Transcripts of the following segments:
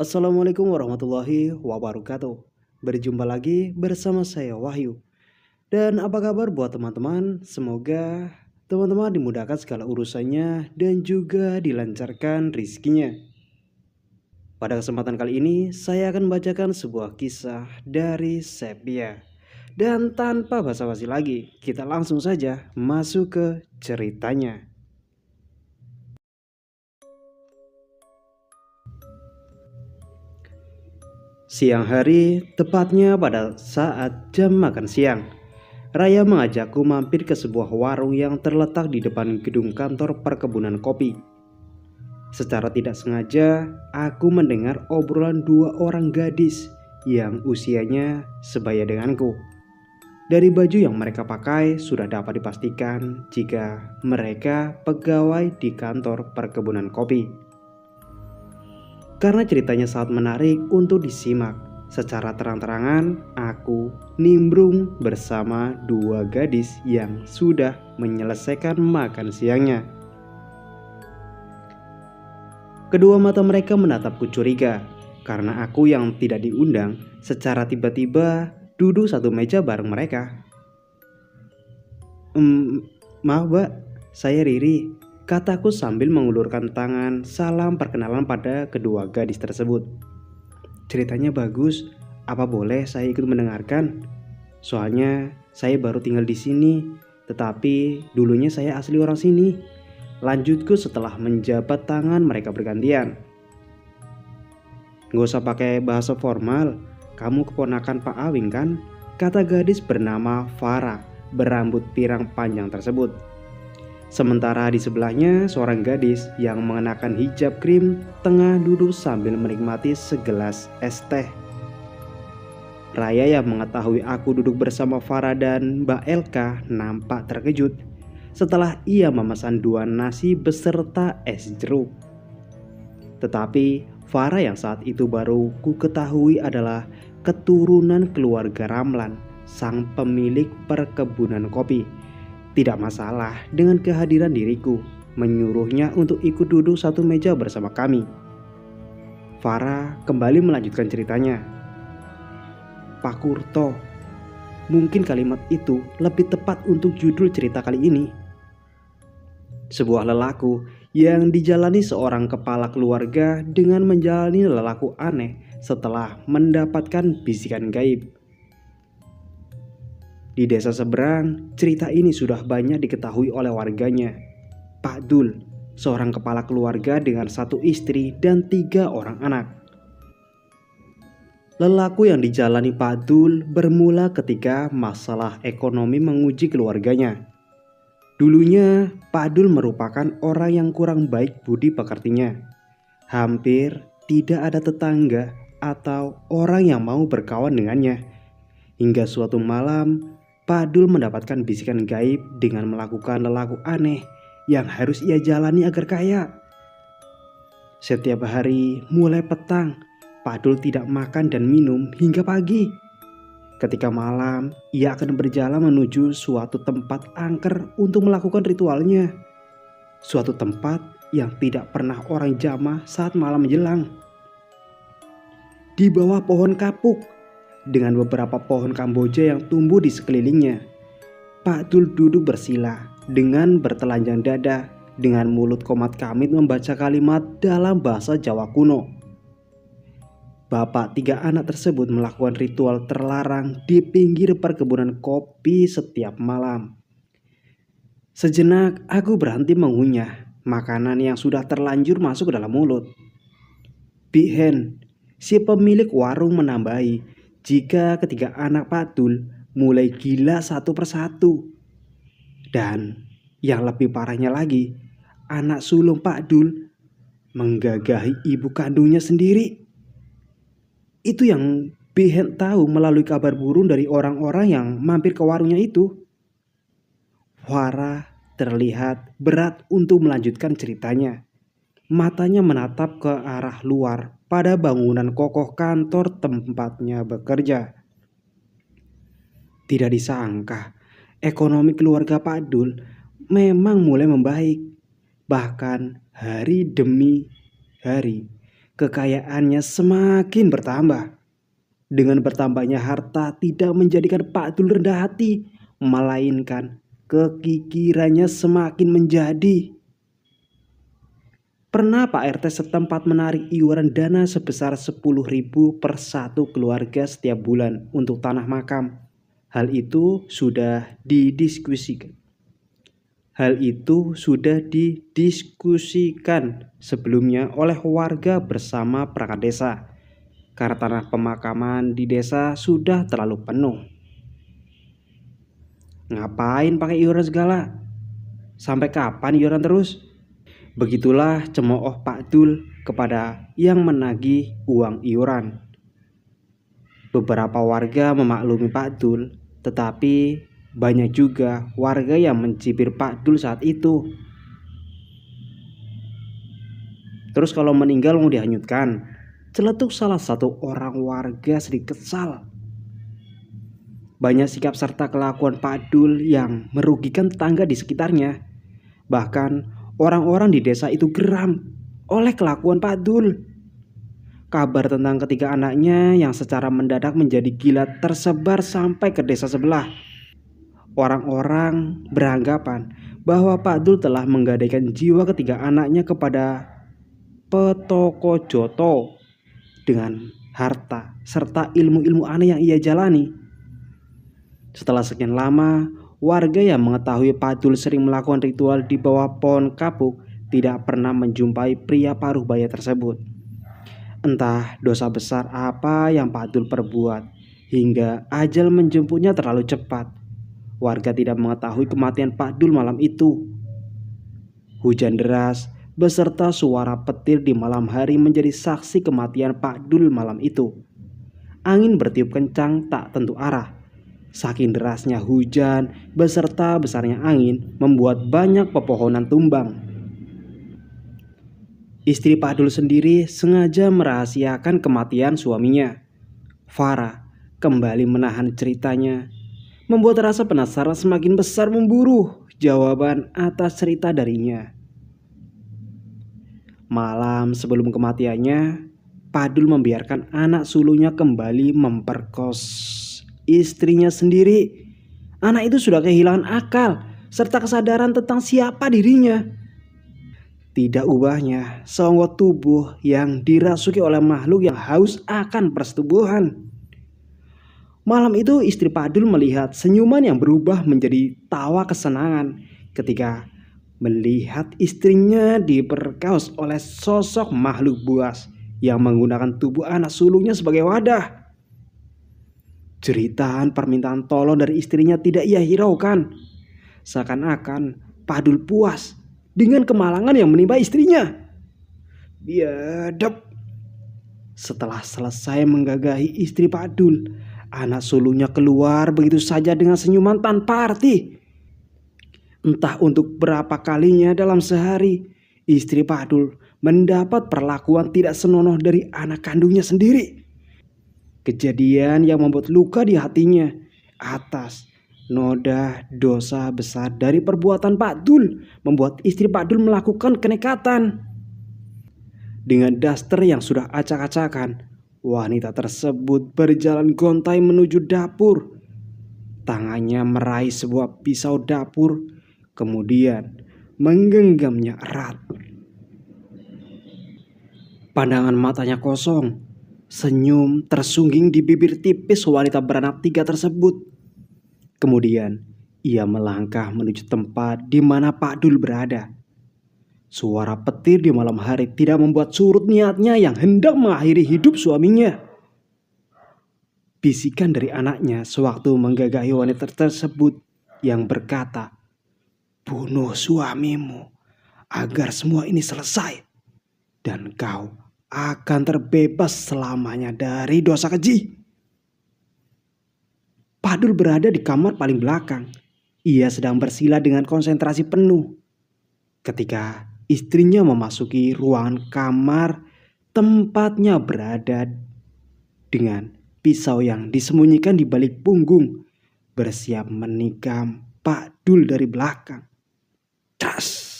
Assalamualaikum warahmatullahi wabarakatuh. Berjumpa lagi bersama saya Wahyu. Dan apa kabar buat teman-teman? Semoga teman-teman dimudahkan segala urusannya dan juga dilancarkan rizkinya. Pada kesempatan kali ini saya akan membacakan sebuah kisah dari Sepia. Dan tanpa basa-basi lagi, kita langsung saja masuk ke ceritanya. Siang hari, tepatnya pada saat jam makan siang, Raya mengajakku mampir ke sebuah warung yang terletak di depan gedung kantor perkebunan kopi. Secara tidak sengaja, aku mendengar obrolan dua orang gadis yang usianya sebaya denganku. Dari baju yang mereka pakai sudah dapat dipastikan jika mereka pegawai di kantor perkebunan kopi. Karena ceritanya sangat menarik untuk disimak, secara terang-terangan aku nimbrung bersama dua gadis yang sudah menyelesaikan makan siangnya. Kedua mata mereka menatapku curiga karena aku yang tidak diundang secara tiba-tiba duduk satu meja bareng mereka. Maaf mbak, saya Riri, kataku sambil mengulurkan tangan salam perkenalan pada kedua gadis tersebut. Ceritanya bagus, apa boleh saya ikut mendengarkan? Soalnya saya baru tinggal di sini, tetapi dulunya saya asli orang sini. Lanjutku setelah menjabat tangan mereka bergantian. Gak usah pakai bahasa formal, kamu keponakan Pak Awing kan? Kata gadis bernama Farah berambut pirang panjang tersebut. Sementara di sebelahnya seorang gadis yang mengenakan hijab krim tengah duduk sambil menikmati segelas es teh. Raya yang mengetahui aku duduk bersama Farah dan Mbak Elka nampak terkejut setelah ia memesan dua nasi beserta es jeruk. Tetapi Farah yang saat itu baru ku ketahui adalah keturunan keluarga Ramlan, sang pemilik perkebunan kopi. Tidak masalah dengan kehadiran diriku, menyuruhnya untuk ikut duduk satu meja bersama kami. Farah kembali melanjutkan ceritanya. Pak Kurto, mungkin kalimat itu lebih tepat untuk judul cerita kali ini. Sebuah lelaku yang dijalani seorang kepala keluarga dengan menjalani lelaku aneh setelah mendapatkan bisikan gaib. Di desa seberang, cerita ini sudah banyak diketahui oleh warganya. Pak Dul, seorang kepala keluarga dengan satu istri dan 3 orang anak. Lelaku yang dijalani Pak Dul bermula ketika masalah ekonomi menguji keluarganya. Dulunya, Pak Dul merupakan orang yang kurang baik budi pekertinya. Hampir tidak ada tetangga atau orang yang mau berkawan dengannya. Hingga suatu malam, Pak Dul mendapatkan bisikan gaib dengan melakukan lelaku aneh yang harus ia jalani agar kaya. Setiap hari mulai petang, Pak Dul tidak makan dan minum hingga pagi. Ketika malam, ia akan berjalan menuju suatu tempat angker untuk melakukan ritualnya. Suatu tempat yang tidak pernah orang jamah saat malam menjelang. Di bawah pohon kapuk, dengan beberapa pohon kamboja yang tumbuh di sekelilingnya, Pak Dul duduk bersila dengan bertelanjang dada, dengan mulut komat kamit membaca kalimat dalam bahasa Jawa kuno. Bapak 3 anak tersebut melakukan ritual terlarang di pinggir perkebunan kopi setiap malam. Sejenak aku berhenti mengunyah makanan yang sudah terlanjur masuk ke dalam mulut. Bihen, si pemilik warung menambahi, jika ketiga anak Pak Dul mulai gila satu persatu. Dan yang lebih parahnya lagi, anak sulung Pak Dul menggagahi ibu kandungnya sendiri. Itu yang Bihen tahu melalui kabar burung dari orang-orang yang mampir ke warungnya itu. Farah terlihat berat untuk melanjutkan ceritanya. Matanya menatap ke arah luar pada bangunan kokoh kantor tempatnya bekerja. Tidak disangka, ekonomi keluarga Pak Dul memang mulai membaik. Bahkan hari demi hari, Kekayaannya semakin bertambah. Dengan bertambahnya harta tidak menjadikan Pak Dul rendah hati, melainkan kekikirannya semakin menjadi. Pernah Pak RT setempat menarik iuran dana sebesar 10.000 per satu keluarga setiap bulan untuk tanah makam. Hal itu sudah didiskusikan. Sebelumnya oleh warga bersama perangkat desa. Karena tanah pemakaman di desa sudah terlalu penuh. Ngapain pakai iuran segala? Sampai kapan iuran terus? Begitulah cemooh Pak Dul kepada yang menagih uang iuran. Beberapa warga memaklumi Pak Dul, tetapi banyak juga warga yang mencibir Pak Dul saat itu. Terus kalau meninggal mau dihanyutkan, celetuk salah satu orang warga sedikit kesal. Banyak sikap serta kelakuan Pak Dul yang merugikan tetangga di sekitarnya. Bahkan orang-orang di desa itu geram oleh kelakuan Pak Dul. Kabar tentang ketiga anaknya yang secara mendadak menjadi gila tersebar sampai ke desa sebelah. Orang-orang beranggapan bahwa Pak Dul telah menggadaikan jiwa ketiga anaknya kepada Petoko Joto dengan harta serta ilmu-ilmu aneh yang ia jalani. Setelah sekian lama, warga yang mengetahui Pak Dul sering melakukan ritual di bawah pohon kapuk tidak pernah menjumpai pria paruh baya tersebut. Entah dosa besar apa yang Pak Dul perbuat, hingga ajal menjemputnya terlalu cepat. Warga tidak mengetahui kematian Pak Dul malam itu. Hujan deras beserta suara petir di malam hari menjadi saksi kematian Pak Dul malam itu. Angin bertiup kencang tak tentu arah. Saking derasnya hujan beserta besarnya angin membuat banyak pepohonan tumbang. Istri Pak Dul sendiri sengaja merahasiakan kematian suaminya. Farah kembali menahan ceritanya, membuat rasa penasaran semakin besar memburu jawaban atas cerita darinya. Malam sebelum kematiannya, Pak Dul membiarkan anak sulungnya kembali memperkos istrinya sendiri. Anak itu sudah kehilangan akal serta kesadaran tentang siapa dirinya. Tidak ubahnya seonggok tubuh yang dirasuki oleh makhluk yang haus akan persetubuhan. Malam itu istri Pak Dul melihat senyuman yang berubah menjadi tawa kesenangan ketika melihat istrinya diperkaos oleh sosok makhluk buas yang menggunakan tubuh anak sulungnya sebagai wadah. Jeritan permintaan tolong dari istrinya tidak ia hiraukan. Seakan-akan Pak Dul puas dengan kemalangan yang menimpa istrinya. Biadab. Setelah selesai menggagahi istri Pak Dul, anak sulungnya keluar begitu saja dengan senyuman tanpa arti. Entah untuk berapa kalinya dalam sehari, istri Pak Dul mendapat perlakuan tidak senonoh dari anak kandungnya sendiri. Kejadian yang membuat luka di hatinya atas noda dosa besar dari perbuatan Pak Dul membuat istri Pak Dul melakukan kenekatan. Dengan daster yang sudah acak-acakan, wanita tersebut berjalan gontai menuju dapur. Tangannya meraih sebuah pisau dapur, kemudian menggenggamnya erat. Pandangan matanya kosong, senyum tersungging di bibir tipis wanita beranak 3 tersebut. Kemudian ia melangkah menuju tempat di mana Pak Dul berada. Suara petir di malam hari tidak membuat surut niatnya yang hendak mengakhiri hidup suaminya. Bisikan dari anaknya sewaktu menggagahi wanita tersebut yang berkata, "Bunuh suamimu agar semua ini selesai, dan kau akan terbebas selamanya dari dosa keji." Pak Dul berada di kamar paling belakang. Ia sedang bersila dengan konsentrasi penuh. Ketika istrinya memasuki ruangan kamar tempatnya berada dengan pisau yang disembunyikan di balik punggung, bersiap menikam Pak Dul dari belakang. Tras!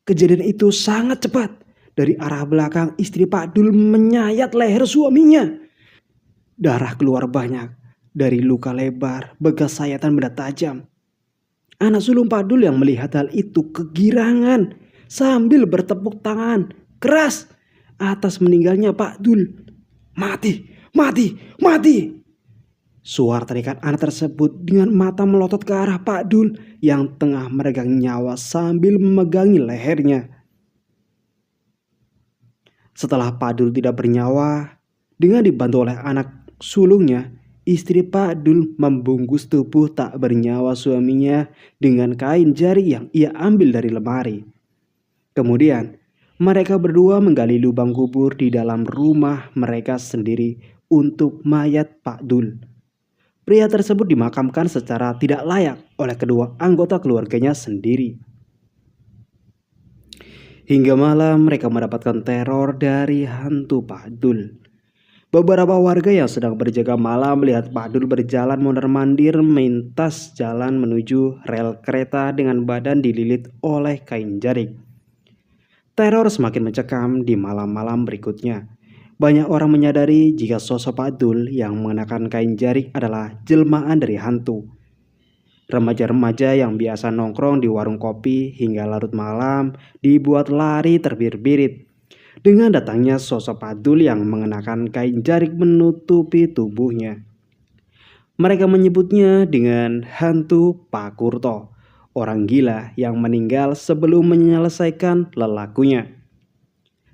Kejadian itu sangat cepat Dari arah belakang, istri Pak Dul menyayat leher suaminya. Darah keluar banyak. Dari luka lebar, bekas sayatan benda tajam. Anak sulung Pak Dul yang melihat hal itu kegirangan sambil bertepuk tangan keras atas meninggalnya Pak Dul. Mati, mati, mati. Suara teriakan anak tersebut dengan mata melotot ke arah Pak Dul yang tengah meregang nyawa sambil memegangi lehernya. Setelah Pak Dul tidak bernyawa, dengan dibantu oleh anak sulungnya, istri Pak Dul membungkus tubuh tak bernyawa suaminya dengan kain jari yang ia ambil dari lemari. Kemudian, mereka berdua menggali lubang kubur di dalam rumah mereka sendiri untuk mayat Pak Dul. Pria tersebut dimakamkan secara tidak layak oleh kedua anggota keluarganya sendiri. Hingga malam mereka mendapatkan teror dari hantu Pak Dul. Beberapa warga yang sedang berjaga malam melihat Pak Dul berjalan mondar-mandir melintas jalan menuju rel kereta dengan badan dililit oleh kain jarik. Teror semakin mencekam di malam-malam berikutnya. Banyak orang menyadari jika sosok Pak Dul yang mengenakan kain jarik adalah jelmaan dari hantu. Remaja-remaja yang biasa nongkrong di warung kopi hingga larut malam dibuat lari terbirit-birit dengan datangnya sosok Pak Dul yang mengenakan kain jarik menutupi tubuhnya. Mereka menyebutnya dengan hantu Pak Kurto, orang gila yang meninggal sebelum menyelesaikan lelakunya.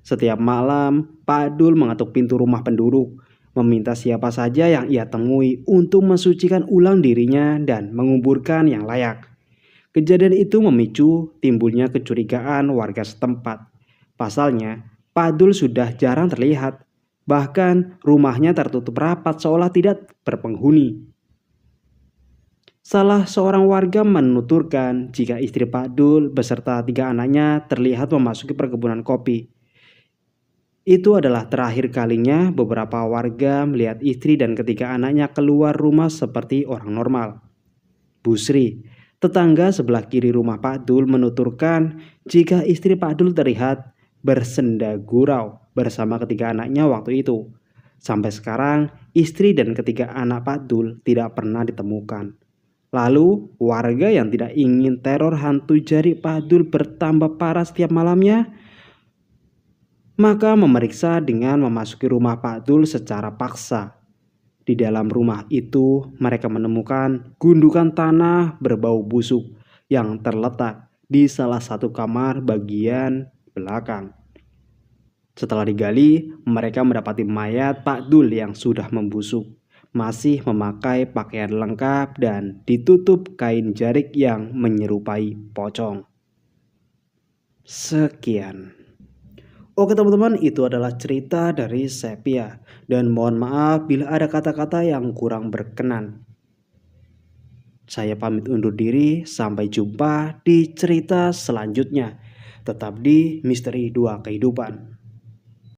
Setiap malam, Pak Dul mengetuk pintu rumah penduduk, meminta siapa saja yang ia temui untuk mensucikan ulang dirinya dan menguburkan yang layak. Kejadian itu memicu timbulnya kecurigaan warga setempat. Pasalnya, Pak Dul sudah jarang terlihat. Bahkan rumahnya tertutup rapat seolah tidak berpenghuni. Salah seorang warga menuturkan jika istri Pak Dul beserta 3 anaknya terlihat memasuki perkebunan kopi. Itu adalah terakhir kalinya beberapa warga melihat istri dan ketiga anaknya keluar rumah seperti orang normal. Busri, tetangga sebelah kiri rumah Pak Dul menuturkan jika istri Pak Dul terlihat bersenda gurau bersama ketiga anaknya waktu itu. Sampai sekarang, istri dan ketiga anak Pak Dul tidak pernah ditemukan. Lalu, warga yang tidak ingin teror hantu jari Pak Dul bertambah parah setiap malamnya, maka memeriksa dengan memasuki rumah Pak Dul secara paksa. Di dalam rumah itu mereka menemukan gundukan tanah berbau busuk yang terletak di salah satu kamar bagian belakang. Setelah digali, mereka mendapati mayat Pak Dul yang sudah membusuk, masih memakai pakaian lengkap dan ditutup kain jarik yang menyerupai pocong. Sekian. Oke teman-teman, itu adalah cerita dari Sepia. Dan mohon maaf bila ada kata-kata yang kurang berkenan. Saya pamit undur diri, sampai jumpa di cerita selanjutnya. Tetap di Misteri 2 Kehidupan.